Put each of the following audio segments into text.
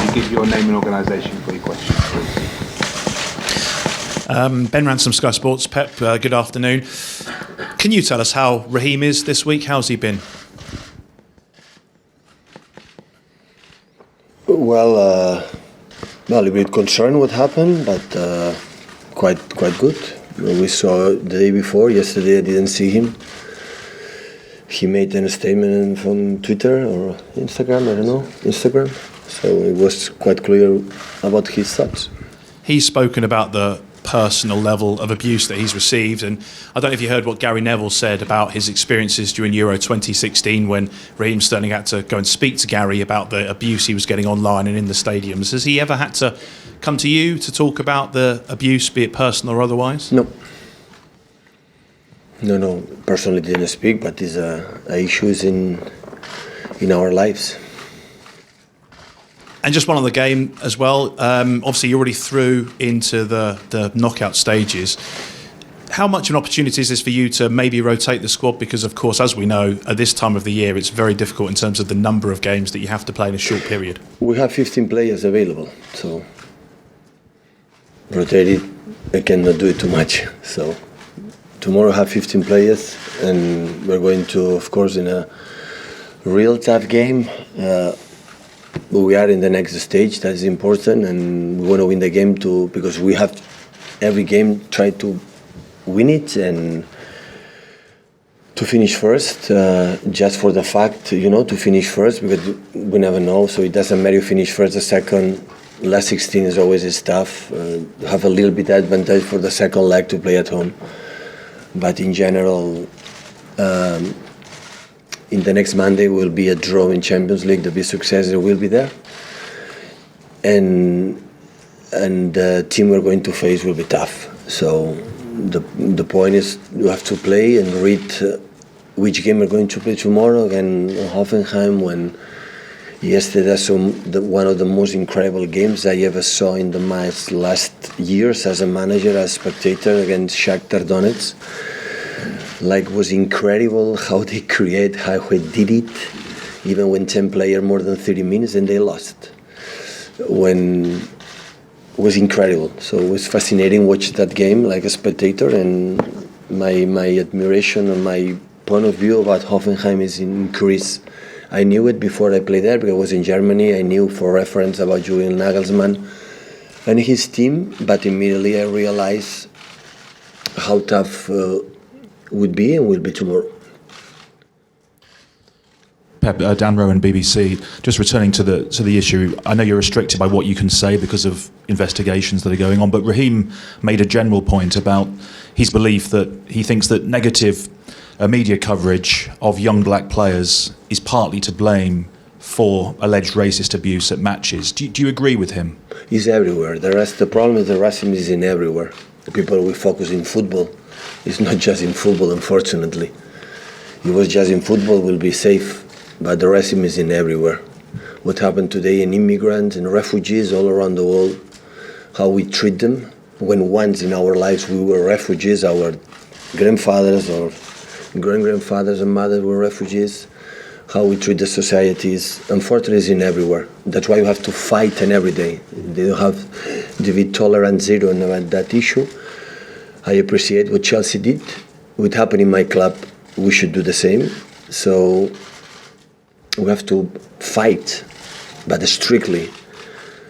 you give your name and organisation for your question, please? Ben Ransom, Sky Sports. Pep, good afternoon. Can you tell us how Raheem is this week? How's he been? Well, a little bit concerned what happened, but quite good. We saw the day before. Yesterday I didn't see him. He made a statement from Twitter or Instagram, I don't know, Instagram. So it was quite clear about his thoughts. He's spoken about the personal level of abuse that he's received, and I don't know if you heard what Gary Neville said about his experiences during Euro 2016 when Raheem Sterling had to go and speak to Gary about the abuse he was getting online and in the stadiums. Has he ever had to come to you to talk about the abuse, be it personal or otherwise? No. Personally didn't speak, but these issues in our lives. And just one on the game as well. Obviously, you're already through into the knockout stages. How much of an opportunity is this for you to maybe rotate the squad? Because, of course, as we know, at this time of the year, it's very difficult in terms of the number of games that you have to play in a short period. We have 15 players available, so rotate it, I cannot do it too much. So tomorrow I have 15 players, and we're going to, of course, in a real tough game. We are in the next stage, that is important, and we want to win the game too, because we have every game try to win it and to finish first, just for the fact, to finish first, because we never know, so it doesn't matter if you finish first or second. Last 16 is always tough. Have a little bit advantage for the second leg to play at home, but in general, in the next Monday will be a draw in Champions League. The big success will be there, and the team we're going to face will be tough. So the point is you have to play and read which game we're going to play tomorrow. Again, Hoffenheim. When yesterday I saw one of the most incredible games I ever saw in the last years as a manager, as a spectator, against Shakhtar Donetsk. Like, was incredible how they create, how they did it, even when 10 players more than 30 minutes and they lost. It was incredible. So it was fascinating watch that game like a spectator, and my admiration and my point of view about Hoffenheim is increased. I knew it before I played there because I was in Germany. I knew for reference about Julian Nagelsmann and his team, but immediately I realized how tough would be and will be tomorrow. Pep, Dan Rowan, BBC. Just returning to the issue, I know you're restricted by what you can say because of investigations that are going on, but Raheem made a general point about his belief that he thinks that negative media coverage of young black players is partly to blame for alleged racist abuse at matches. Do you agree with him? It's everywhere. The problem is the racism is in everywhere. The people we focus in football. It's not just in football, unfortunately. If it was just in football, we'll be safe. But the racism is in everywhere. What happened today in immigrants and refugees all around the world, how we treat them. When once in our lives we were refugees, our grandfathers or great-grandfathers and mothers were refugees, how we treat the societies, unfortunately, is in everywhere. That's why you have to fight and every day. They don't have to be tolerant zero about that issue. I appreciate what Chelsea did. What happened in my club, we should do the same. So we have to fight, but strictly,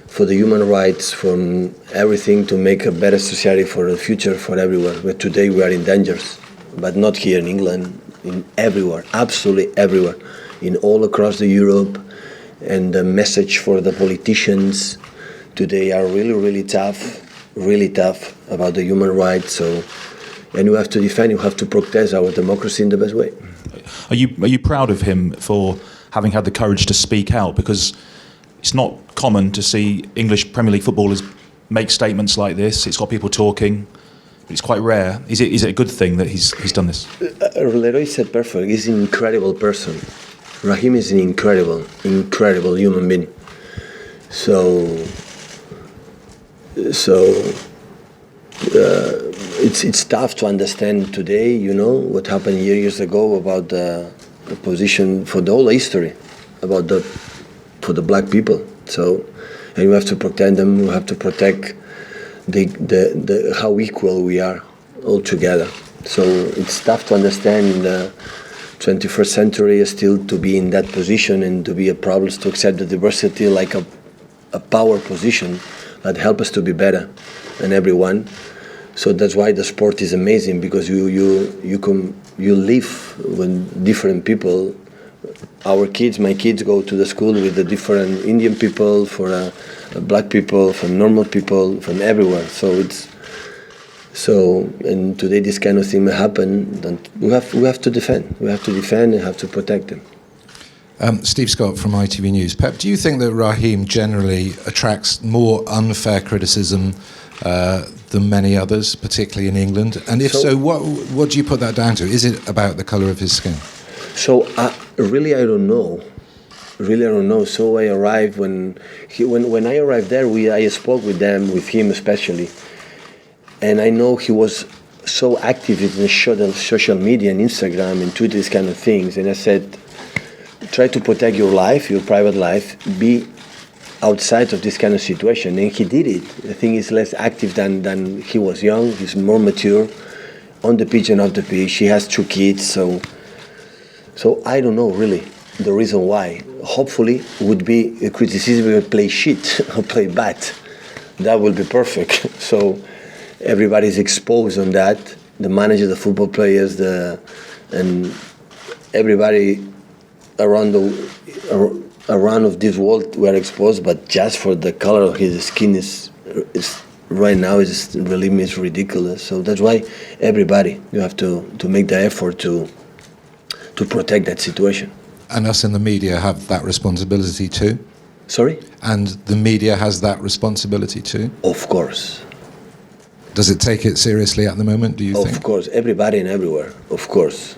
for the human rights, from everything to make a better society for the future, for everyone. But today we are in danger, but not here in England, in everywhere, absolutely everywhere, in all across the Europe. And the message for the politicians today are really, really tough about the human rights. So, and you have to defend, you have to protect our democracy in the best way. Are you proud of him for having had the courage to speak out? Because it's not common to see English Premier League footballers make statements like this. It's got people talking. It's quite rare. Is it a good thing that he's done this? Leroy said perfect. He's an incredible person. Raheem is an incredible human being. So it's tough to understand today, what happened years ago about the position for the whole history, for the black people. So and we have to protect them. We have to protect the how equal we are all together. So it's tough to understand in the 21st century still to be in that position and to be a problem to accept the diversity like a power position that help us to be better than everyone. So that's why the sport is amazing, because you live with different people. My kids go to the school with the different Indian people, for black people, from normal people, from everywhere. And today this kind of thing may happen. And we have to defend. We have to defend and have to protect them. Steve Scott from ITV News. Pep, do you think that Raheem generally attracts more unfair criticism than many others, particularly in England? And if so, what do you put that down to? Is it about the colour of his skin? So really, I don't know. Really, I don't know. So I arrived when I arrived there. I spoke with him especially, and I know he was so active in the social media and Instagram and Twitter, these kind of things. And I said, try to protect your life, your private life. Be outside of this kind of situation, and he did it. I think he's less active than he was young. He's more mature on the pitch and off the pitch. He has 2 kids, so I don't know really the reason why. Hopefully would be a criticism if play shit or play bad. That will be perfect. So everybody's exposed on that. The manager, the football players, and everybody around of this world were exposed, but just for the color of his skin is right now is really ridiculous. So that's why you have to make the effort to protect that situation. And us in the media have that responsibility too? Sorry? And the media has that responsibility too? Of course. Does it take it seriously at the moment, do you think? Of course, everybody and everywhere, of course.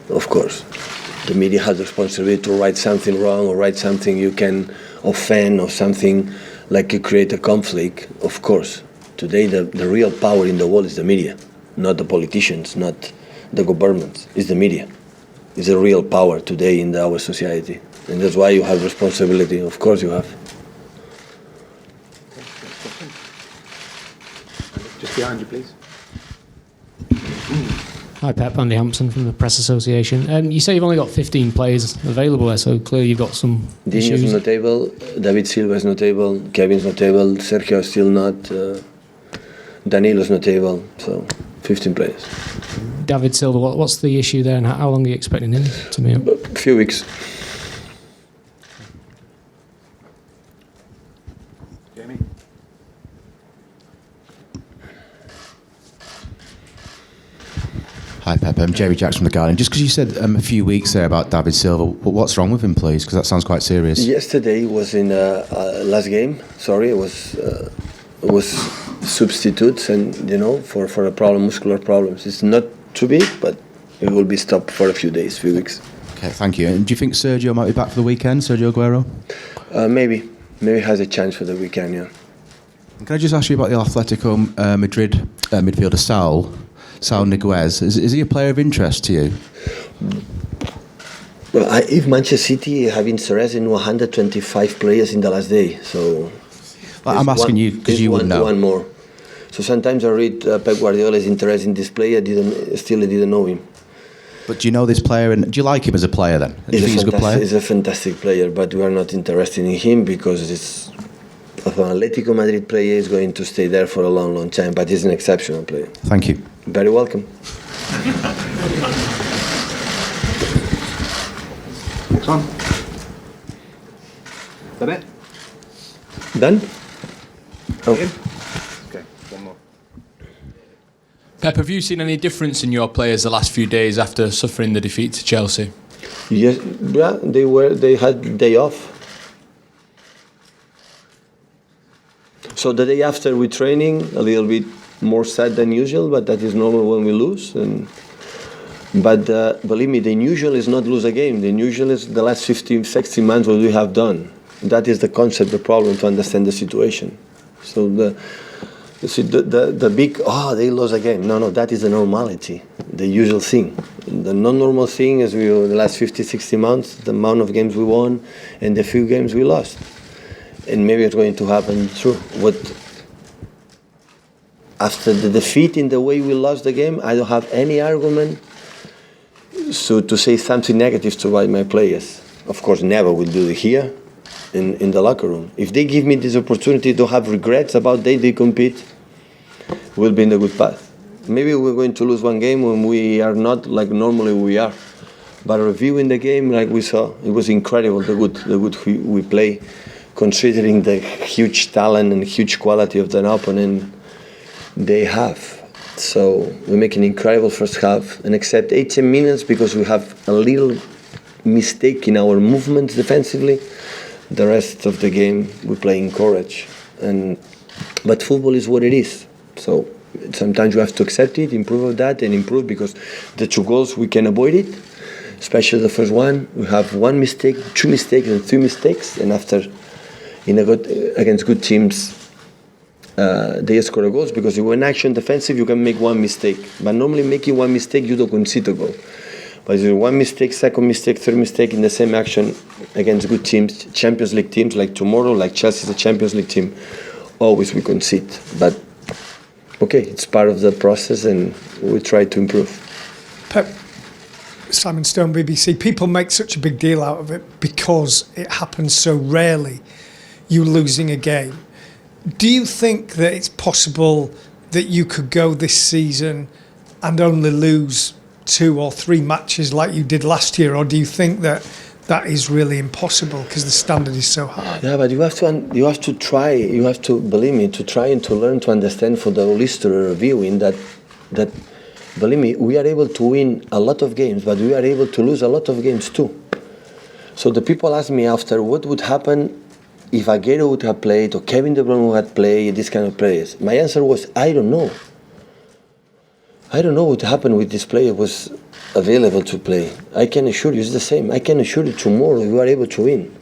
Of course. The media has the responsibility to write something wrong or write something you can offend or something like you create a conflict, of course. Today the real power in the world is the media, not the politicians, not the governments, it's the media. It's the real power today in our society. And that's why you have responsibility, of course you have. Just behind you, please. Hi Pep, Andy Hampson from the Press Association. You say you've only got 15 players available there, so clearly you've got some Dino's issues. on the table, David Silva's on the table, Kevin's on the table, Sergio is still not, Danilo's on the table, so 15 players. David Silva, what's the issue there, and how long are you expecting him to be up? A few weeks. Jamie? Hi Pep, I'm Jerry Jacks from The Guardian. Just because you said a few weeks there about David Silva, what's wrong with him, please? Because that sounds quite serious. Yesterday was in last game. Sorry, it was substitutes, and for a problem, muscular problems. It's not too big, but it will be stopped for a few days, few weeks. Okay, thank you. And do you think Sergio might be back for the weekend, Sergio Aguero? Maybe has a chance for the weekend. Yeah. Can I just ask you about the Atletico Madrid midfielder Saul Niguez? Is he a player of interest to you? Well, if Manchester City have interest in 125 players in the last day, so I'm asking you because you would know. One more. So sometimes I read Pep Guardiola is interested in this player. Didn't know him. But do you know this player, and do you like him as a player then? Do you think he's a good player? He's a fantastic player, but we are not interested in him because it's an Atletico Madrid player is going to stay there for a long, long time. But he's an exceptional player. Thank you. Very welcome. Next one. Is that it? Done? Oh. Okay, one more. Pep, have you seen any difference in your players the last few days after suffering the defeat to Chelsea? Yes, yeah, they had day off. So the day after we training, a little bit more sad than usual, but that is normal when we lose. But believe me, the unusual is not lose a game. The unusual is the last 15, 16 months what we have done. That is the concept, the problem to understand the situation. So the big, they lost a game. No, that is the normality, the usual thing. The non-normal thing is the last 50, 60 months, the amount of games we won and the few games we lost. and maybe it's going to happen too. After the defeat in the way we lost the game, I don't have any argument to say something negative to my players. Of course, never will do it here in the locker room. If they give me this opportunity to have regrets about they compete, we'll be in the good path. Maybe we're going to lose one game when we are not like normally we are. But reviewing the game like we saw, it was incredible, the good we play, considering the huge talent and huge quality of the opponent they have. So we make an incredible first half and except 18 minutes because we have a little mistake in our movements defensively. The rest of the game we play in courage. But football is what it is. So sometimes you have to accept it, improve on that, and improve because the 2 goals we can avoid it. Especially the first one, we have 1 mistake, 2 mistakes, and 3 mistakes. And after, against good teams, they score goals because if you're in action defensive, you can make 1 mistake. But normally making 1 mistake, you don't concede a goal. But if you're 1 mistake, second mistake, third mistake in the same action against good teams, Champions League teams like tomorrow, like Chelsea is a Champions League team, always we concede. But okay, it's part of the process and we try to improve. Pep, Simon Stone, BBC. People make such a big deal out of it because it happens so rarely, you losing a game. Do you think that it's possible that you could go this season and only lose 2 or 3 matches like you did last year, or do you think that is really impossible because the standard is so high? Yeah, but you have to try. You have to believe me to try and to learn to understand for the whole history reviewing that believe me, we are able to win a lot of games, but we are able to lose a lot of games too. So the people ask me after what would happen if Aguero would have played or Kevin De Bruyne would have played, this kind of players. My answer was, I don't know. I don't know what happened with this player was available to play. I can assure you it's the same. I can assure you tomorrow you are able to win.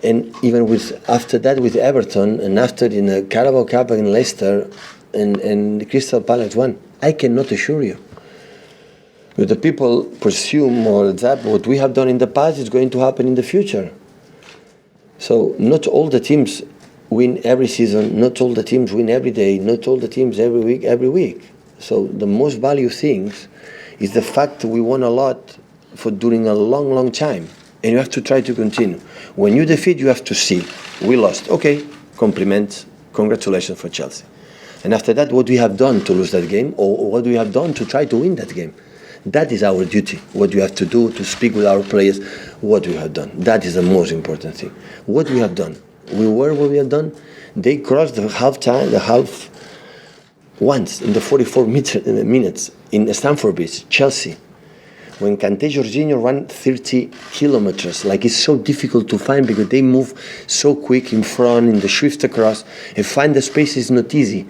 And even after that with Everton and after in the Carabao Cup against Leicester and Crystal Palace won, I cannot assure you. But the people presume or that what we have done in the past is going to happen in the future. So not all the teams win every season, not all the teams win every day, not all the teams every week. So the most value things is the fact that we won a lot for during a long, long time. And you have to try to continue. When you defeat, you have to see, we lost. Okay, compliments, congratulations for Chelsea. And after that, what we have done to lose that game, or what we have done to try to win that game. That is our duty. What you have to do to speak with our players, what we have done. That is the most important thing. What we have done. What we have done. They crossed the half once in the 44 minutes in Stamford Bridge, Chelsea. When Kanté Jorginho ran 30 kilometers, like it's so difficult to find because they move so quick in front, in the shift across, and find the space is not easy.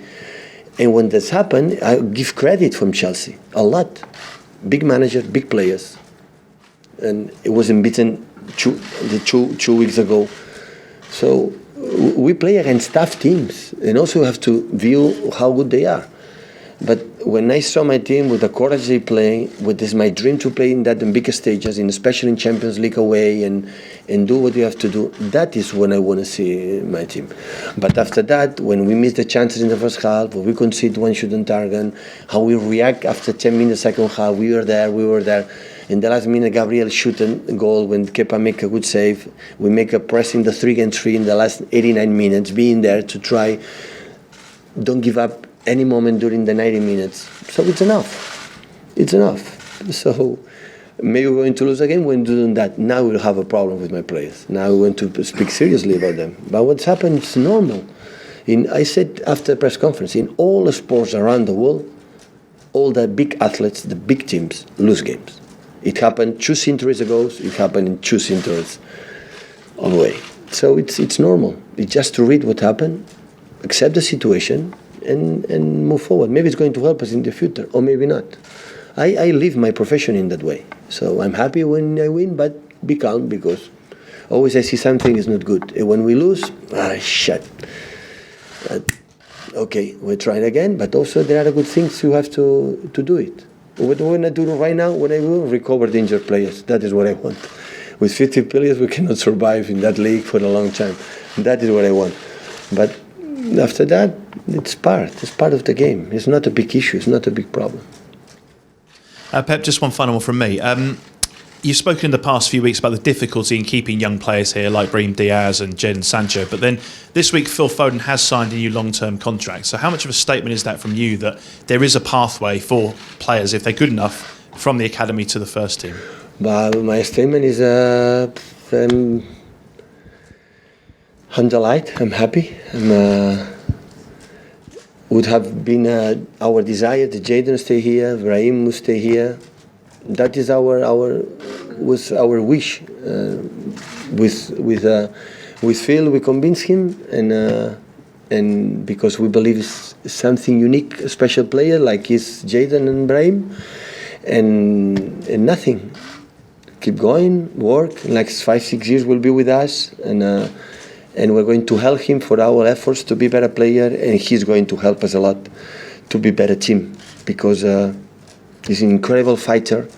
And when this happened, I give credit from Chelsea, a lot. Big manager, big players. And it was beaten two weeks ago. So we play against tough teams and also have to view how good they are. But when I saw my team with the courage they play, with this my dream to play in that in bigger stages, especially in Champions League away and do what you have to do, that is when I want to see my team. But after that, when we miss the chances in the first half, when we concede one shooting target, how we react after 10 minutes second half, we were there. In the last minute, Gabriel shoot a goal when Kepa make a good save. We make a press in the 3-3 in the last 89 minutes, being there to try, don't give up any moment during the 90 minutes. So it's enough. It's enough. So maybe we're going to lose again when doing that. Now we'll have a problem with my players. Now we want to speak seriously about them. But what's happened is normal. I said after the press conference, in all the sports around the world, all the big athletes, the big teams, lose games. It happened 2 centuries ago. It happened in 2 centuries away. So it's normal. It's just to read what happened, accept the situation, and move forward. Maybe it's going to help us in the future, or maybe not. I live my profession in that way. So I'm happy when I win, but be calm because always I see something is not good. And when we lose, shit. Okay, we're trying again, but also there are good things you have to do it. What I want to do right now, when I will recover the injured players, that is what I want. with 50 players, we cannot survive in that league for a long time. That is what I want. But after that, it's part of the game. It's not a big issue. It's not a big problem. Pep, just one final one from me. You've spoken in the past few weeks about the difficulty in keeping young players here like Brahim Diaz and Jadon Sancho, but then this week Phil Foden has signed a new long-term contract. So how much of a statement is that from you that there is a pathway for players, if they're good enough, from the academy to the first team? Well, my statement is I'm delighted, I'm happy. Would have been our desire that Jadon stay here, Brahim will stay here. That is was our wish. With Phil, we convinced him, and because we believe it's something unique, a special player like is Jadon and Brahim, and nothing. Keep going, work. In like 5-6 years, will be with us, and we're going to help him for our efforts to be a better player, and he's going to help us a lot to be a better team because. He's an incredible fighter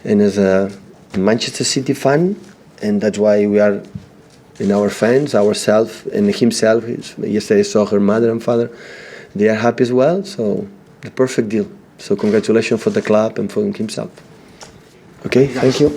and is a Manchester City fan, and that's why we are in our fans, ourselves, and himself. Yesterday I saw her mother and father. They are happy as well, so the perfect deal. So congratulations for the club and for himself. Okay, thank you.